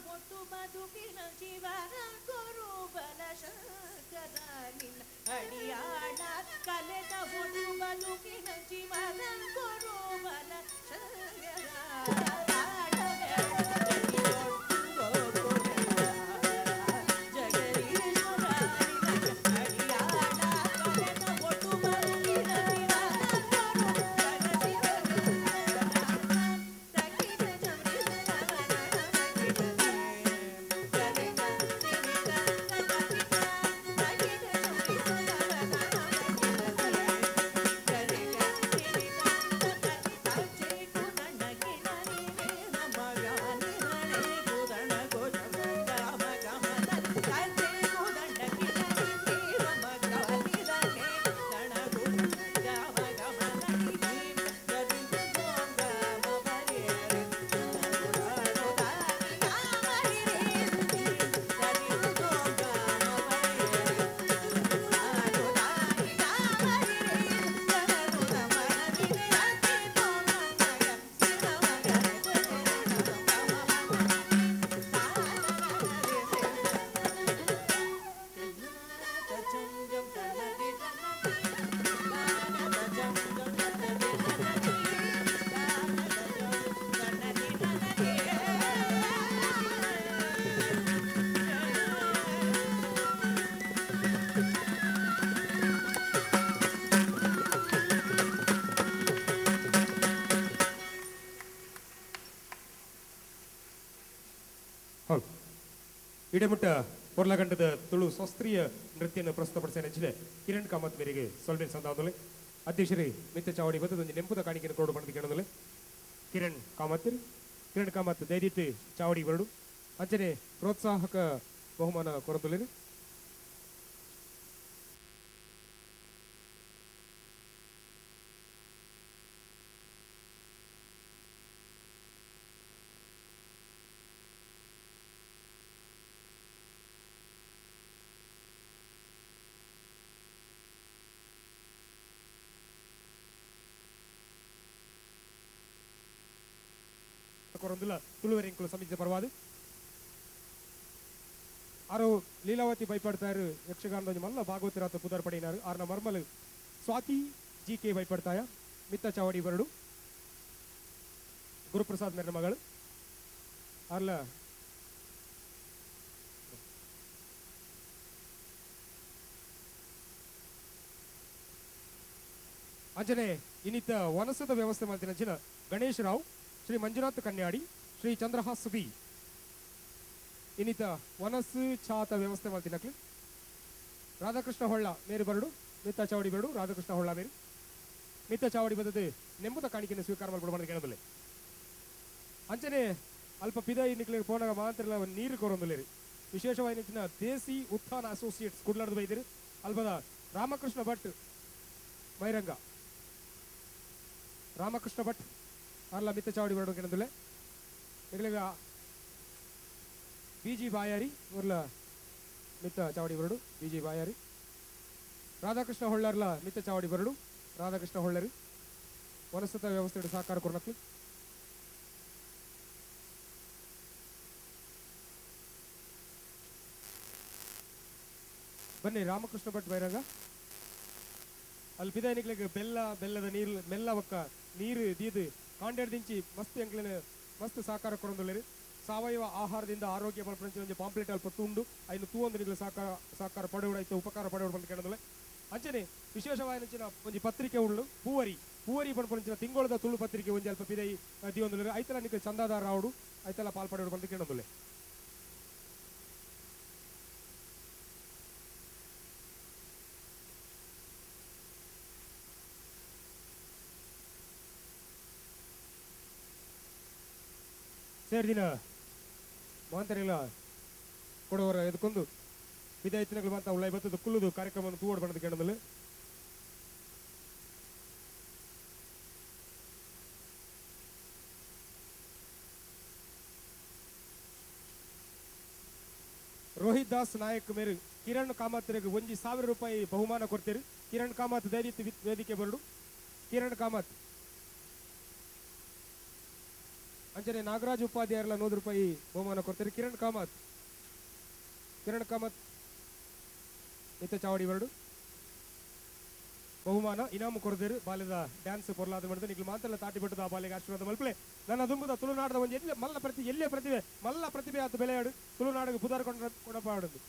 ಒಟ್ಟು ಬದುಕಿನ ಜೀವನ ಗುರು ಬಲ ಶಂಕರ ನಿನ್ನ ಅಡಿಯಾಳ ಕಲೆದ ಒಟ್ಟು ಬದುಕಿನ ಜೀವನ ಗುರು ಬಲ ಶಂಕರ ಇಡಮುಟ್ಟ ಪೊರ್ಲಗಂಡದ ತುಳು ಶಾಸ್ತ್ರೀಯ ನೃತ್ಯವನ್ನು ಪ್ರಸ್ತುತಪಡಿಸ ನೆಚ್ಚಿದೆ ಕಿರಣ್ ಕಾಮತ್ ಮೇರೆಗೆ ಸೊಲ್ಬೆ ಸಂದಾದಲೆ ಅಧ್ಯಕ್ಷರೇ ಮಿತ್ತ ಚಾವಡಿ ಬದೊಂದು ನೆಂಪುದ ಕಾಣಿಕೆಯನ್ನು ಕೊಡು ಬಂದು ಕೇಳೋದಲೆ ಕಿರಣ್ ಕಾಮತ್ ದಯದಿಟ್ಟು ಚಾವಡಿ ಬರಡು ಅಂಚನೆ ಪ್ರೋತ್ಸಾಹಕ ಬಹುಮಾನ ಕೊರದೊಲೆ ತುಳುವರಿಂಕಲು ಸಮಿತಿಯ ಪರವಾದ ಆರೋ ಲೀಲಾವತಿ ಭಯಪಡ್ತಾರು ಯಕ್ಷಗಾನದ ಮಲ್ಲ ಭಾಗವತರಾತ ಪುದರ್ ಪಡೆಯಿನಾರು ಆರ್ನ ಮರ್ಮಲ್ ಸ್ವಾತಿ ಜಿ ಕೆ ಭಯಪಡ್ತಾಯ ಮಿತ್ತ ಚಾವಡಿ ಬರಡು ಗುರುಪ್ರಸಾದ್ ಮೇರನ ಮಗಳು ಆರ್ಲ ಅಂಜನೆ ಇನ್ನಿತ್ತ ವನಸದ ವ್ಯವಸ್ಥೆ ಮಾಡ್ತಿನ ಗಣೇಶ್ ರಾವ್ ಶ್ರೀ ಮಂಜುನಾಥ್ ಕನ್ಯಾಡಿ ಶ್ರೀ ಚಂದ್ರಹಾಸ್ ಬಿ ಇನ್ನಿತ ವನಸ್ಸು ಛಾತ ವ್ಯವಸ್ಥೆ ಮಾಡ್ತಿನಕ್ಲಿ ರಾಧಾಕೃಷ್ಣ ಹೊಳ್ಳ ಮೇರು ಬರಡು ಮಿತ್ತ ಚಾವಡಿ ಬರಡು ರಾಧಾಕೃಷ್ಣ ಹೊಳ್ಳ ಮೇರು ಮಿತ್ತ ಚಾವಡಿ ಬದದೆ ನೆಂಬುದ ಕಾಣಿಕೆಯನ್ನು ಸ್ವೀಕಾರ ಮಾಡ್ಬಿಡ್ಬಾರ್ದು ಕೇಳಬಲ್ಲೆ ಅಂಚನೆ ಅಲ್ಪ ಪಿದ ಇನ್ನಿಕ್ಲಿ ಪೋನಾಗ ಮಾತ್ರ ನೀರು ಕೊರೊಂದುಲೇರಿ ವಿಶೇಷವಾಗಿ ದೇಸಿ ಉತ್ಥಾನ ಅಸೋಸಿಯೇಟ್ಸ್ ಕುಡ್ಲಾರ್ದು ಬೈದಿರಿ ಅಲ್ಪದ ರಾಮಕೃಷ್ಣ ಭಟ್ ಮೈರಂಗ ರಾಮಕೃಷ್ಣ ಭಟ್ ಅಲ್ಲ ಮಿತ್ತ ಚಾವಡಿ ಬರಡು ಕೇಳಂದುಲೆ ಈಗಲೀಗ ಬಿಜಿ ಬಾಯಾರಿ ಊರ್ಲ ಮಿತ್ತ ಚಾವಡಿ ಬರಡು ಬಿಜಿ ಬಾಯಾರಿ ರಾಧಾಕೃಷ್ಣ ಹೊಳ್ಳರ್ಲ ಮಿತ್ತ ಚಾವಡಿ ಬರಡು ರಾಧಾಕೃಷ್ಣ ಹೊಳ್ಳರಿ ವನಸ್ಪತ ವ್ಯವಸ್ಥೆ ಸಹಕಾರ ಕೊರ್ನಕ್ಲು ಬನ್ನಿ ರಾಮಕೃಷ್ಣ ಭಟ್ ಬೈರಂಗ ಅಲ್ಲಿ ಪಿದಾನಿಗ್ಲಿಗೆ ಬೆಲ್ಲದ ನೀರು ಮೆಲ್ಲ ಒಕ್ಕ ನೀರು ದೀದು ಕಾಂಡೆಡ್ದಿಂಚಿ ಮಸ್ತ್ ಎಂಕ್ಲಿನ ಮಸ್ತ್ ಸಹಕಾರ ಕೊರೊಂದುಲ್ಲೆರಿ ಸಾವಯವ ಆಹಾರದಿಂದ ಆರೋಗ್ಯ ಬಲಪಡಿಸಿ ಪಾಂಪ್ಲೆಟ್ ಅಲ್ಪ ತುಂಡು ಐನು ತೂವೊಂದು ನಿಗ್ಲು ಸಹಕಾರ ಪಡೆಯುವ ಉಪಕಾರ ಪಡೆಯುವ ಬಂದು ಕೇಳೋದಿಲ್ಲ ಅಂಚನೆ ವಿಶೇಷವಾಗಿ ಒಂದು ಪತ್ರಿಕೆ ಉಳ್ಳು ಪೂವರಿ ಪಂಚಿನ ತಿಂಗಳದ ತುಳು ಪತ್ರಿಕೆ ಒಂದು ಅಲ್ಪ ಪಿದೈ ದಿಯೊಂದು ಐತಲ ನಿಕ್ಕೆ ಚಂದಾದಾರ ಆವಡು ಐತಲ ಪಾಲ್ಪಡೆಯುವ ಬಂದು ಕೇಳೋದಿಲ್ಲ ಸೇರಿದಿನ ಮಾಂತರಿಲ್ಲ ಕೊಡುವರ ಎದ್ಕೊಂಡು ವಿದಾಯತಿನಗಳು ಮಾತ್ರ ಉಳ್ಳ ಇವತ್ತು ಕುಲ್ಲುದು ಕಾರ್ಯಕ್ರಮವನ್ನು ತೂವಡು ಬಣ್ಣದ ಕೇಳದಲ್ಲಿ ರೋಹಿತ್ ದಾಸ್ ನಾಯಕ್ ಮೇರು ಕಿರಣ್ ಕಾಮತ್ ಒಂಜಿ ₹1000 ಬಹುಮಾನ ಕೊಡ್ತೀರಿ ಕಿರಣ್ ಕಾಮತ್ ದಯವಿಟ್ಟು ವೇದಿಕೆ ಬರಡು ಕಿರಣ್ ಕಾಮತ್ ಅಂಚನೆ ನಾಗರಾಜ್ ಉಪಾಧ್ಯಾಯರ್ಲ 100 ರೂಪಾಯಿ ಬಹುಮಾನ ಕೊಡ್ತಾರೆ. ಕಿರಣ್ ಕಾಮತ್ ಇತ್ತ ಚಾವಡಿ ವರ್ಡು ಬಹುಮಾನ ಇನಾಮು ಕೊರದೇರು ಬಾಲ್ಯದ ಡ್ಯಾನ್ಸ್ ಪೊರ್ಲಾದ ಮಾಡಿದ ನಿಗ್ಲು ಮಾತ್ರ ತಾಟಿ ಬಿಟ್ಟದ ಆ ಬಾಲ್ಯಗೆ ಆಶೀರ್ವಾದ ಮಲ್ಪಲೆ ನನ್ನ ದುಂಬುದ ತುಳುನಾಡದ ಒಂದು ಎಲ್ಲಿ ಮಲ್ಲ ಪ್ರತಿಭೆ ಆತ ಬೆಲೆಯಾಡು ತುಳುನಾಡಿಗೆ ಪುದಾರ ಕೊಡಪಾಡುದು.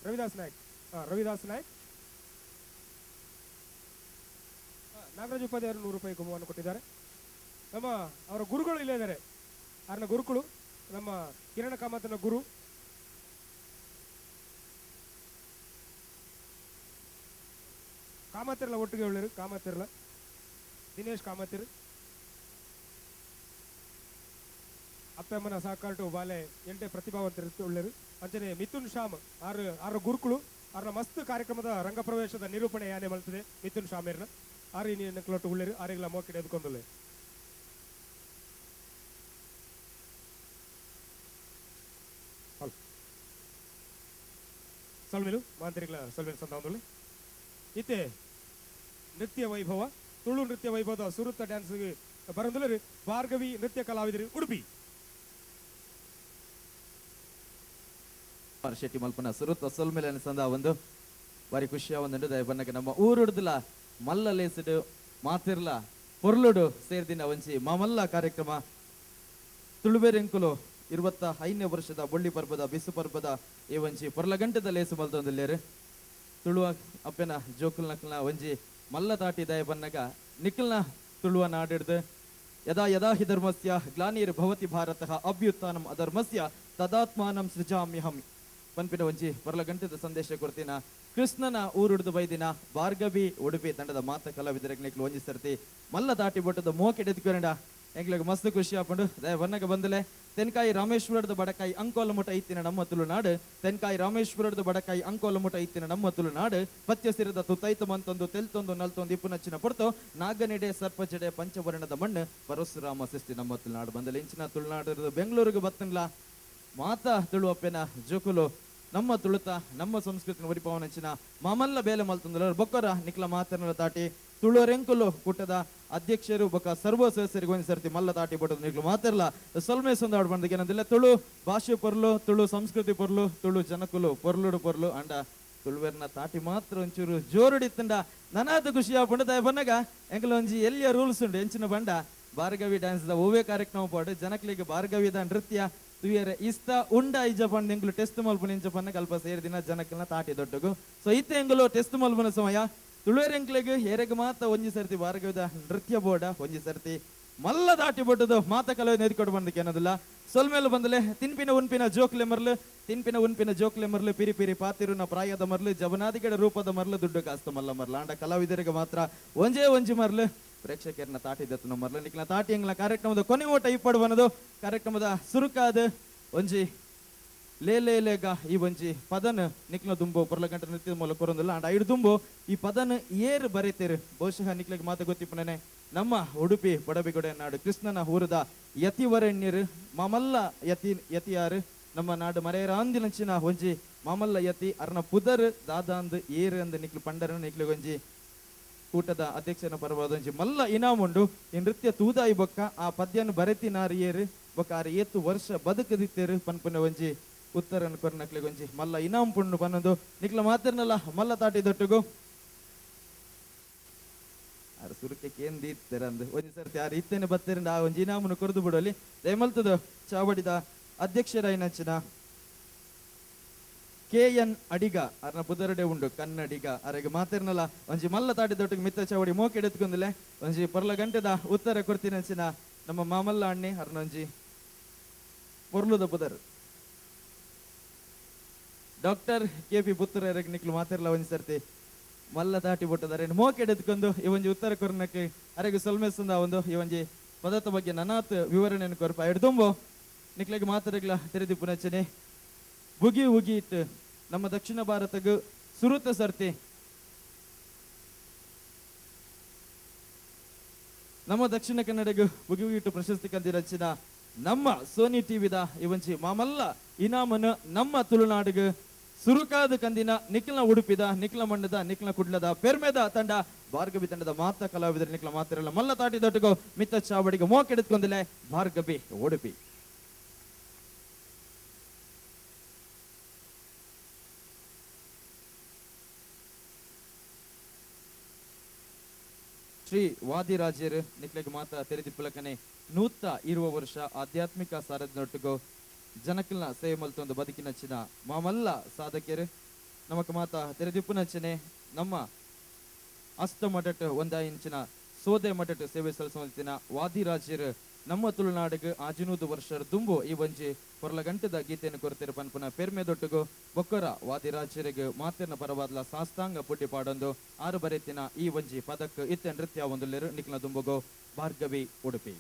ರವಿದಾಸ್ ನಾಯಕ್ ನಾಗರಾಜ್ ಉಪಾಧ್ಯಾಯರು 100 ರೂಪಾಯಿ ಬಹುಮಾನ ಕೊಟ್ಟಿದ್ದಾರೆ. ನಮ್ಮ ಅವರ ಗುರುಗಳು ಇಲ್ಲೇ ಇದ್ದಾರೆ. ಅವರ ಗುರುಗಳು ನಮ್ಮ ಕಿರಣ ಕಾಮತ್ನ ಗುರು ಕಾಮತಿರ್ಲ ಒಟ್ಟಿಗೆ ಉಳ್ಳರು. ಕಾಮತಿರ್ಲ ದಿನೇಶ್ ಕಾಮತಿರ್ ಅಪ್ಪಮ್ಮನ ಸಾಕಾಟು ಬಾಲೆ ಎಂಟೆ ಪ್ರತಿಭಾವಂತರು ಉಳ್ಳರು. ಅಂಚನೆ ಮಿಥುನ್ ಶ್ಯಾಮ್ ಆರ ಗುರುಕುಳು ಅವ್ರನ್ನ ಮಸ್ತ್ ಕಾರ್ಯಕ್ರಮದ ರಂಗಪ್ರವೇಶದ ನಿರೂಪಣೆ ಯಾನೆ ಮಲ್ತದೆ. ಮಿಥುನ್ ಶ್ಯಾಮೇರ್ನ ಆರು ಕ್ಲೋಟು ಉಳ್ಳರು ಆರಿಗ್ಲ ಮೋಕಿಡೆ ಎದ್ಕೊಂಡಲೆ ಸೊಲ್ಮೆಲು ಮಾಂತರಿಗ್ಲ ಸೊಲ್ಮೆಲು ಸಂದಾವಲೆ ಇತ್ತೆ ನೃತ್ಯ ವೈಭವ ತುಳು ನೃತ್ಯ ವೈಭವದ ಸುರುತ್ತ ಡ್ಯಾನ್ಸ್ ಬರಂದ್ರೆ ಭಾರ್ಗವಿ ನೃತ್ಯ ಕಲಾವಿದರು ಉಡುಪಿ ಶೆಟ್ಟಿ ಮಲ್ಪನ ಸುರುತ್ತ ಸೊಲ್ಮೆಲೆ ಸಂದ ಒಂದು ಬಾರಿ ಖುಷಿಯ ಒಂದುಂಡು ದಯ ಬನ್ನಕ್ಕೆ ನಮ್ಮ ಊರುಡ್ದಲ ಮಲ್ಲ ಲೇಸಿಡು ಮಾತಿರ್ಲ ಪೊರ್ಲುಡು ಸೇರ್ದಿನ ಒಂಚಿ ಮಾಮಲ್ಲ ಕಾರ್ಯಕ್ರಮ ತುಳುಬೇರೆಂಕುಲು 25ನೇ ವರ್ಷದ ಬೊಳ್ಳಿ ಪರ್ಬದ ಬಿಸು ಪರ್ಬದ ಈ ಒಂಜಿ ಪೊರ್ಲ ಗಂಟೆದ ಲೇಸು ಮಲ್ತೊಂದಿಲ್ಲೇರು ತುಳುವ ಅಪ್ಪೆನ ಜೋಕುಲ್ ನಕ್ಲ್ನ ಒಂಜಿ ಮಲ್ಲ ತಾಟಿ ದಯ ಬನ್ನಗ ನಿಖಲ್ನ ತುಳುವ ನಾಡಿಡ್ದು ಯದಾ ಯದಾ ಹಿ ಧರ್ಮಸ್ಯ ಗ್ಲಾನಿರ್ ಭವತಿ ಭಾರತಃ ಅಭ್ಯುತ್ಥಾನಂ ಅಧರ್ಮಸ್ಯ ತದಾತ್ಮಾನಂ ಸೃಜಾಮ್ಯಹಂ ಪನ್ಪಿನ ಒಂಜಿ ಪೊರ್ಲ ಗಂಟೆದ ಸಂದೇಶ ಕೊಡ್ತೀನ ಕೃಷ್ಣನ ಊರುಡ್ದು ಬೈದಿನ ಭಾರ್ಗವಿ ಉಡುಪಿ ತಂಡದ ಮಾತ ಕಲಾವಿದರಿಗೆ ಒಂಜಿ ಸರ್ತಿ ಮಲ್ಲ ತಾಟಿ ಬೊಟ್ಟದ ಮೋಕೆಡೆದ್ಕೊಂಡ ಎಂಗ್ಲಿಗೆ ಮಸ್ತ್ ಖುಷಿ ಆಪಂಡು ದಯ ಬನ್ನಗ ಬಂದಲೆ ತೆನ್ಕಾಯಿ ರಾಮೇಶ್ವರದ ಬಡಕಾಯಿ ಅಂಕೋಲ ಮುಟ ಇತ್ತಿನ ನಮ್ಮ ತುಳುನಾಡು ತೆನ್ಕಾಯಿ ರಾಮೇಶ್ವರದ ಬಡಕಾಯಿ ಅಂಕೋಲ ಮುಟ ಇತ್ತಿನ ನಮ್ಮ ತುಳುನಾಡು ಪತ್ಯ ಸಿರದ ತುತ್ತೈತು ಮಂತೊಂದು ತೆಲ್ತೊಂದು ನಲ್ತೊಂದು ಇಪ್ಪು ನಚ್ಚಿನ ಪೊರ್ತು ನಾಗನೆಡೆ ಸರ್ಪಜಡೆ ಪಂಚವರ್ಣದ ಮಣ್ಣು ಪರಶುರಾಮ ಸೃಷ್ಟಿ ನಮ್ಮ ತುಳುನಾಡು ಬಂದಲೆ ಇಂಚಿನ ತುಳುನಾಡು ಬೆಂಗಳೂರಿಗೆ ಬತ್ತನ್ಲ ಮಾತಾ ತುಳುವಪ್ಪೆನ ಜೋಕುಲು ನಮ್ಮ ತುಳುತ ನಮ್ಮ ಸಂಸ್ಕೃತಿನ ಒರಿಪವನಂಚಿನ ಮಾಮಲ್ಲ ಬೇಲೆ ಮಲ್ತಂದ್ರ ಬೊಕ್ಕರ ನಿಕ್ಲ ಮಾತನ ತಾಟಿ ತುಳುರೆಂಕುಲು ಕೂಟದ ಅಧ್ಯಕ್ಷರು ಬೊಕ್ಕ ಸರ್ವ ಸದಸ್ಯರಿಗೆ ಒಂದು ಸರ್ತಿ ಮಲ್ಲ ತಾಟಿ ಬೊಟ್ಟದ ನಿಕ್ಲು ಮಾತಿರ್ಲ ಸೊಲ್ಮೆ ಸಂದಾಡ್ ಬಂದಾಗ ಏನಂದಿಲ್ಲ ತುಳು ಭಾಷೆ ಪೊರ್ಲು ತುಳು ಸಂಸ್ಕೃತಿ ಪೊರ್ಲು ತುಳು ಜನಕುಲು ಪೊರ್ಲುಡು ಪೊರ್ಲು ಅಂಡ ತುಳುವೆರ್ನ ತಾಟಿ ಮಾತ್ರ ಒಂಚೂರು ಜೋರುಡಿತ್ತಂಡ ನನಾದ ಖುಷಿ ಆಪಂಡ ದಯ ಬನ್ನಗ ಎಂಕಲ ಒಂಜಿ ಎಲ್ಲಿಯ ರೂಲ್ಸ್ ಉಂಡು ಎಂಚಿನ ಬಂಡ ಭಾರ್ಗವಿ ಡ್ಯಾನ್ಸ್ ದ ಓವೇ ಕಾರ್ಯಕ್ರಮ ಪಾಡು ಜನಕ್ಲಿಗೆ ಭಾರ್ಗವಿದ ನೃತ್ಯ ತುಯರೆ ಇಷ್ಟ ಉಂಡ ಐಜ ಪಂಡ ಎಂಗ್ಲು ಟೆಸ್ಟ್ ಮಲ್ಪನ ಇಂಚ ಪನ್ನ ಕಲ್ಪ ಸೇರಿದಿನ ಜನಕ್ಕೆಲ್ಲ ತಾಟಿ ದೊಡ್ಡಗು ಸೊ ಇತ್ತೆ ಎಂಗ್ಲು ಟೆಸ್ಟ್ ಮಲ್ಪನ ಸಮಯ ತುಳುವೆರೆಂಕ್ಲೆಗ್ ಹೇರೆಗೆ ಮಾತ ಒಂಜಿ ಸರ್ತಿ ಭಾರ್ಗವಿದ ನೃತ್ಯ ಬೋರ್ಡ ಒಂಜಿ ಸರ್ತಿ ಮಲ್ಲ ದಾಟಿ ಬೊಟ್ಟದು ಮಾತ ಕಲವೆ ನೆದ್ಕೊಡು ಬಂದಕ್ಕೆ ಅನ್ನೋದಿಲ್ಲ ಸೊಲ್ಮೇಲೆ ಬಂದಲೆ ತಿನ್ಪಿನ ಉನ್ಪಿನ ಜೋಕ್ಲೆ ಮರ್ಲು ಪಿರಿ ಪಿರಿ ಪಾತಿರುನ ಪ್ರಾಯದ ಮರ್ಲು ಜಬನಾದಿಗಡ ರೂಪದ ಮರ್ಲು ದುಡ್ಡು ಕಾಸ್ತ ಮಲ್ಲ ಮರ್ಲ ಅಂಡ ಕಲಾವಿದರಿಗೆ ಮಾತ್ರ ಒಂಜಿ ಮರ್ಲು ಪ್ರೇಕ್ಷಕರನ್ನ ತಾಟಿದತ್ತು ಮರ್ಲು ನಿಕ್ಲ ತಾಟಿ ಎಂಗ್ಲ ಕಾರ್ಯಕ್ರಮದ ಕೊನೆ ಓಟ ಇಪ್ಪಡು ಬನ್ನದು ಕಾರ್ಯಕ್ರಮದ ಸುರುಕಾದ ಒಂಜಿ ಲೇಗ ಈ ಒಂಜಿ ಪದನ ನಿಕ್ಲ ದುಂಬು ಪೊರ್ಲ ಗಂಟೆ ನೃತ್ಯದ ಮೂಲಕ ಕೊರೊಂದಿಲ್ಲ ಅಂಡ್ ಐದು ದುಂಬು ಈ ಪದನ ಏರು ಬರೀತೇರು ಬಹುಶಃ ನಿಕ್ಲಿಗೆ ಮಾತು ಗೊತ್ತಿಪ್ಪನೇ ನಮ್ಮ ಉಡುಪಿ ಪಡಬಿಗೊಡೆ ನಾಡು ಕೃಷ್ಣನ ಊರದ ಯತಿವರಣ್ಯರು ಮಾಮಲ್ಲ ಯತಿಯಾರು ನಮ್ಮ ನಾಡು ಮರೆಯರಾಂದಿನಂಚಿನ ಒಂಜಿ ಮಾಮಲ್ಲ ಯತಿ ಅರ್ನ ಪುದರ್ ದಾದಾಂದ್ ಏರು ಅಂದ ನಿಕ್ಲು ಪಂಡರ ನಿಕ್ಲಿಗೆ ಒಂಜಿ ಕೂಟದ ಅಧ್ಯಕ್ಷನ ಪರವಾದ ಒಂಜಿ ಮಲ್ಲ ಇನಾಮ್ ಉಂಡು ಈ ನೃತ್ಯ ತೂದಾಯಿ ಬೊಕ್ಕ ಆ ಪದ್ಯನ ಬರೆತಿ ನಾರಿಯೇರು ಬೊಕ್ಕ ಆರು ಏತು ವರ್ಷ ಬದುಕದಿತ್ತೇರು ಪನ್ಪುನ ಒಂಜಿ ಉತ್ತರನ ಕೊರ್ನಕ್ಲಿಗೆ ಒಂಜಿ ಮಲ್ಲ ಇನಾಮ್ ಪುಣ್ಣು ಬನ್ನದು ನಿಕ್ಲ ಮಾತಿರ್ನಲ್ಲ ಮಲ್ಲ ತಾಟಿ ದೊಟ್ಟುಗು ಆರು ಸುರುಕೆ ಕೇಂದಿತ್ತರಂದು ಒಂಜಿ ಸರ್ತಿ ಆರು ಇತ್ತೇನೆ ಬತ್ತೇರಿಂದ ಆ ಒಂಜಿ ಇನಾಮನ್ನು ಕೊರದು ಬಿಡೋಲಿ ದಯಮಲ್ತದ ಚಾವಡಿದ ಅಧ್ಯಕ್ಷರಾಯಿನಂಚಿನ KN ಅಡಿಗ ಅರ್ನ ಪುದರಡೆ ಉಂಡು ಕನ್ನಡಿಗ ಅರೆಗೆ ಮಾತಿರ್ನಲ್ಲ ಒಂಜಿ ಮಲ್ಲ ತಾಟಿ ದೊಟ್ಟಿಗೆ ಮಿತ್ತ ಚಾವಡಿ ಮೋಕೆಡೆತ್ಕೊಂದಿಲ್ಲ ಒಂಜಿ ಪೊರ್ಲ ಗಂಟೆದ ಉತ್ತರ ಕೊಡ್ತೀನಂಚಿನ ನಮ್ಮ ಮಾಮಲ್ಲ ಅಣ್ಣೆ ಅರ್ನ ಒಂಜಿ ಪೊರ್ಲುದ ಪುದರ್ ಡಾಕ್ಟರ್ KP ಪುತ್ತೂರರಿಗೆ ನಿಕ್ಲು ಮಾತಿರ್ಲ ಒಂಜಿ ಸರ್ತಿ ಮಲ್ಲ ತಾಟಿ ಬಿಟ್ಟದಾರೆ ಮೋಕೆಡೆತ್ಕೊಂಡು ಈ ಒಂಜಿ ಉತ್ತರ ಕೊರ್ನಕ್ಕೆ ಅರೆಗೆ ಸೊಲ್ಮೆಸ್ಸಂದ ಒಂದು ಈ ಒಂಜಿ ಪದದ ಬಗ್ಗೆ ನನಾತ್ ವಿವರಣೆಯನ್ನು ಕೊರ್ಪ ಎಡ್ದುಂಬು ನಿಕ್ಲಿಗೆ ಮಾತರಿಗ್ಲ ತೆರೆದಿ ಪುನಚನೆ ಬುಗಿ ಉಗಿ ಇಟ್ಟು ನಮ್ಮ ದಕ್ಷಿಣ ಭಾರತಗೂ ಸುರುತ ಸರ್ತಿ ನಮ್ಮ ದಕ್ಷಿಣ ಕನ್ನಡಗೂ ಬುಗಿ ಉಗಿ ಇಟ್ಟು ಪ್ರಶಸ್ತಿ ಕಂದಿರಚ್ಚಿನ ನಮ್ಮ ಸೋನಿ ಟಿವಿದ ಈ ಒಂಜಿ ಮಾಮಲ್ಲ ಇನಾಮನು ನಮ್ಮ ತುಳುನಾಡಿಗೆ ಸುರುಕಾದ ಕಂದಿನ ನಿಖಿಲ ಉಡುಪಿದ ನಿಖಿಲ ಮಣ್ಣದ ನಿಖಿಲ ಕುಡ್ಲದ ಪೆರ್ಮೆದ ತಂಡ ಭಾರ್ಗವಿ ತಂಡದ ಮಾತ ಕಲಾವಿದರು ನಿಖಿಲ ಮಾತಿರಲ್ಲ ಮಲ್ಲ ತಾಟಿ ದೊಟ್ಟಗೋ ಮಿತ್ತ ಚಾವಡಿಗೆ ಮೋಕೆಡೆತ್ಕೊಂದಿಲ್ಲ ಭಾರ್ಗವಿ ಉಡುಪಿ. ಶ್ರೀ ವಾದಿರಾಜರು ನಿಕ್ಲೆಗೆ ಮಾತ ತೆರೆದಿಪ್ಪಲಕನೆ ನೂತ ಇರುವ ವರ್ಷ ಆಧ್ಯಾತ್ಮಿಕ ಸಾರದೊಟ್ಟಿಗೂ ಜನಕಲ್ನ ಸೇವೆ ಮಲ್ತೊಂದು ಬದುಕಿನಚ್ಚಿನ ಮಾಮಲ್ಲ ಸಾಧಕರು ನಮಕ್ ಮಾತ ತೆರೆದಿಪ್ಪು ನಚ್ಚನೆ ನಮ್ಮ ಅಷ್ಟ ಮಠಟ್ ಒಂದ ಇಂಚಿನ ಸೋದೆ ಮಠಟ್ ಸೇವೆ ಸಲ್ಲಿಸುವಂತಿನ ವಾದಿರಾಜರು ನಮ್ಮ ತುಳುನಾಡಿಗೆ ಆಜಿನೂದು ವರ್ಷ ದುಂಬು ಈ ಒಂಜಿ ಹೊರಲ ಗಂಟದ ಗೀತೆಯನ್ನು ಕೊರತಿರ ಪನ್ಪುನ ಪೆರ್ಮೆದೊಟ್ಟಿಗೂ ಬೊಕ್ಕರ ವಾದಿರಾಜರಿಗೆ ಮಾತಿನ ಪರವಾದ್ಲ ಸಾಷ್ಟಾಂಗ ಪುಟ್ಟಿ ಪಾಡೊಂದು ಆರು ಬರೆತಿನ ಈ ಒಂಜಿ ಪದಕ್ ಇತ್ತೆ ನೃತ್ಯ ಒಂದುಲ್ಲೆರು ನಿಕ್ಲ ದುಂಬುಗೋ ಭಾರ್ಗವಿ ಉಡುಪಿ.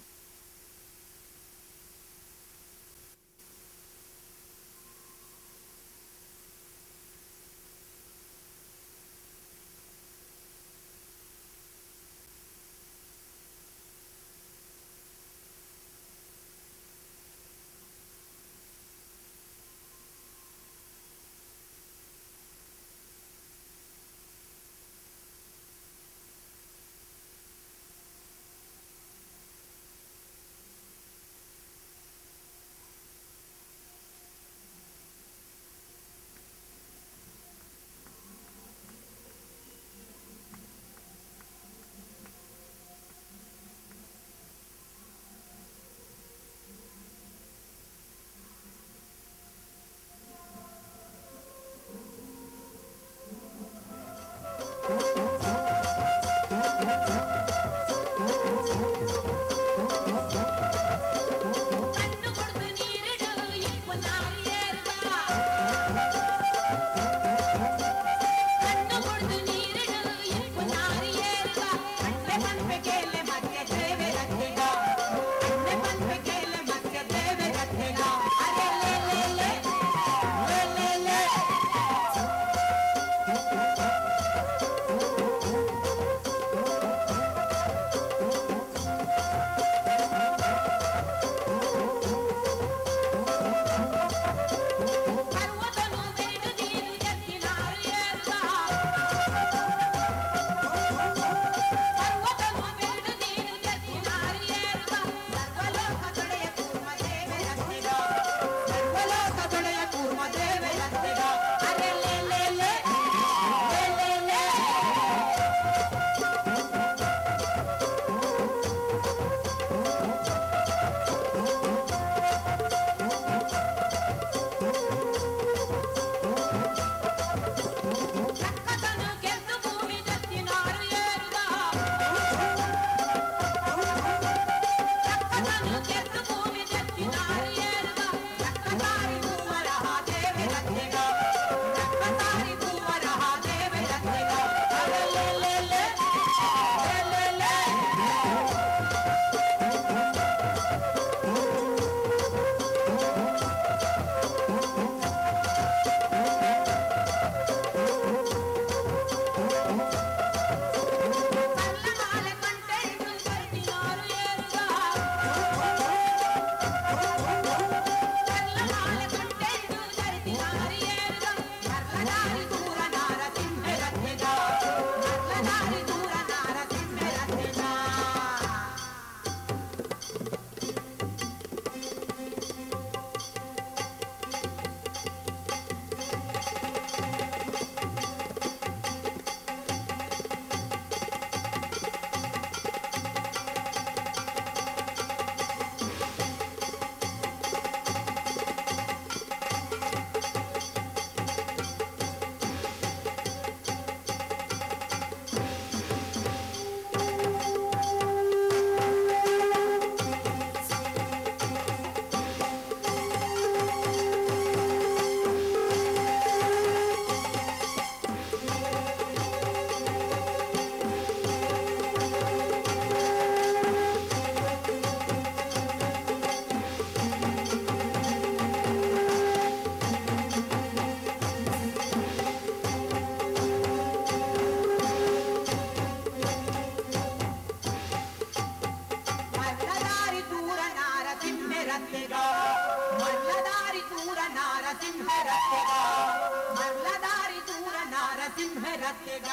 ರತ್ತಿಗ